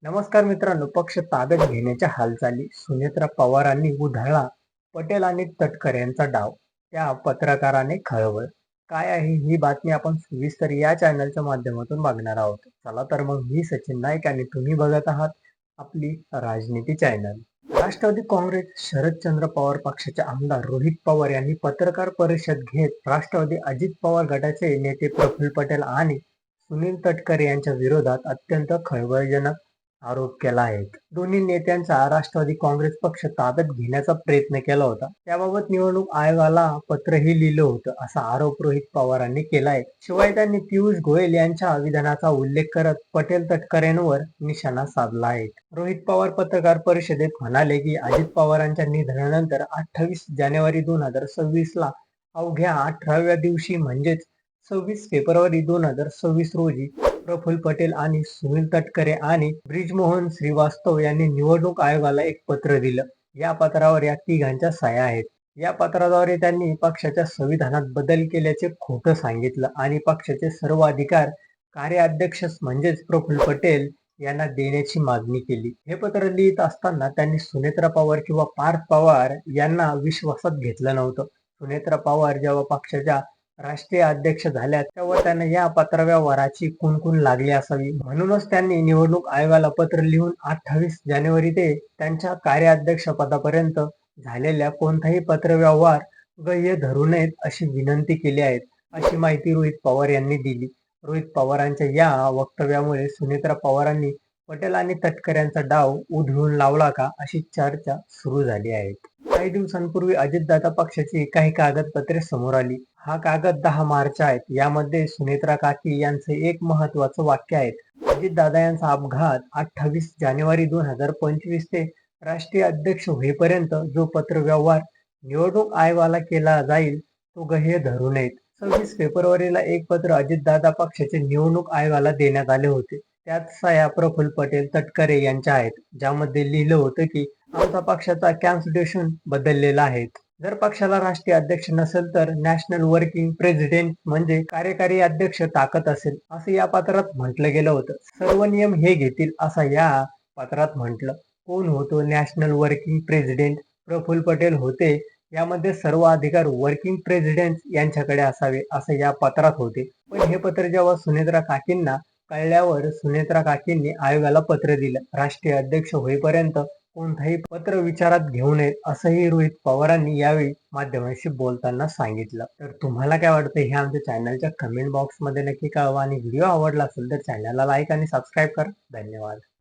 नमस्कार मित्रांनो, पक्ष ताब्यात घेण्याच्या हालचाली, सुनेत्रा पवारांनी उधळला पटेल आणि तटकर यांचा डाव, त्या पत्रकाराने खळबळ. काय आहे ही बातमी आपण सविस्तर या चॅनलच्या माध्यमातून बघणार आहोत. चला तर मग, मी सचिन नाईक आणि तुम्ही बघत आहात आपली राजनीती चॅनल. राष्ट्रवादी काँग्रेस शरदचंद्र पवार पक्षाचे आमदार रोहित पवार यांनी पत्रकार परिषद घेत राष्ट्रवादी अजित पवार गटाचे नेते प्रफुल्ल पटेल आणि सुनील तटकरे यांच्या विरोधात अत्यंत खळबळजनक आरोप केला आहे. दोन्ही नेत्यांचा राष्ट्रवादी काँग्रेस पक्ष ताब्यात घेण्याचा प्रयत्न केला होता, त्याबाबत निवडणूक आयोगाला पत्रही लिहिलं होतं, असा आरोप रोहित पवारांनी केला आहे. शिवाय त्यांनी पियुष गोयल यांच्या विधानाचा उल्लेख करत पटेल तटकरेंवर निशाणा साधला आहे. रोहित पवार पत्रकार परिषदेत म्हणाले की अजित पवारांच्या निधनानंतर 28 जानेवारी 2026 ला अवघ्या 18व्या दिवशी म्हणजेच 26 फेब्रुवारी 2026 रोजी प्रफुल्ल पटेल आणि सुनील तटकरे आणि ब्रिजमोहन श्रीवास्तव यांनी निवडणूक आयोगाला एक पत्र दिलं. या पत्रावर या तिघांच्या सह्या आहेत. या पत्राद्वारे त्यांनी पक्षाच्या संविधानात बदल केल्याचे खोटं सांगितलं आणि पक्षाचे सर्व अधिकार कार्याध्यक्ष म्हणजेच प्रफुल्ल पटेल यांना देण्याची मागणी केली. हे पत्र लिहित असताना त्यांनी सुनेत्रा पवार किंवा पार्थ पवार यांना विश्वासात घेतलं नव्हतं. सुनेत्रा पवार जेव्हा पक्षाच्या राष्ट्रीय अध्यक्ष झाल्या तेव्हा त्यांना या पत्रव्यवहाराची कुणकुण लागली असावी, म्हणूनच त्यांनी निवडणूक आयोगाला पत्र लिहून 28 जानेवारी ते त्यांच्या कार्याध्यक्ष पदापर्यंत झालेल्या कोणताही पत्रव्यवहार ग्राह्य धरू नयेत अशी विनंती केली आहे, अशी माहिती रोहित पवार यांनी दिली. रोहित पवारांच्या या वक्तव्यामुळे सुनेत्रा पवारांनी पटेल आणि तटकर यांचा डाव उधळून लावला का, अशी चर्चा सुरू झाली आहे. काही दिवसांपूर्वी अजितदादा पक्षाची काही कागदपत्रे समोर आली. हा कागद 10 मार्च आहेत. यामध्ये सुनेत्रा काकी यांचे एक महत्वाचं वाक्य आहे. अजितदादा यांचा अपघात 28 जानेवारी 2025 ते राष्ट्रीय अध्यक्ष होईपर्यंत जो पत्रव्यवहार निवडणूक आयोगाला केला जाईल तो ग्राह्य धरू नयेत. 26 फेब्रुवारीला एक पत्र अजितदादा पक्षाचे निवडणूक आयोगाला देण्यात आले होते. त्यात सह्या प्रफुल्ल पटेल तटकरे यांच्या आहेत, ज्यामध्ये लिहिलं होतं की आमचा पक्षाचा कॉन्स्टिट्यूशन बदललेला आहे. जर पक्षाला राष्ट्रीय अध्यक्ष नसेल तर नॅशनल वर्किंग प्रेसिडेंट म्हणजे कार्यकारी अध्यक्ष ताकद असेल, असं या पत्रात म्हटलं गेलं होतं. सर्व नियम हे घेतील असं या पत्रात म्हटलं. कोण होतो national working president? Praful Patel होते. यामध्ये सर्व अधिकार वर्किंग प्रेसिडेंट यांच्याकडे असावे, असं या पत्रात होते. पण हे पत्र जेव्हा सुनेत्रा काकींना कळल्यावर सुनेत्रा काकींनी आयोगाला पत्र दिलं. राष्ट्रीय अध्यक्ष होईपर्यंत कोणताही पत्र विचारात घेऊ नये, असंही रोहित पवारांनी यावेळी माध्यमांशी बोलताना सांगितलं. तर तुम्हाला काय वाटतं हे आमच्या चॅनलच्या कमेंट बॉक्स मध्ये नक्की कळवा आणि व्हिडिओ आवडला असेल तर चॅनलला लाईक आणि सबस्क्राईब करा. धन्यवाद.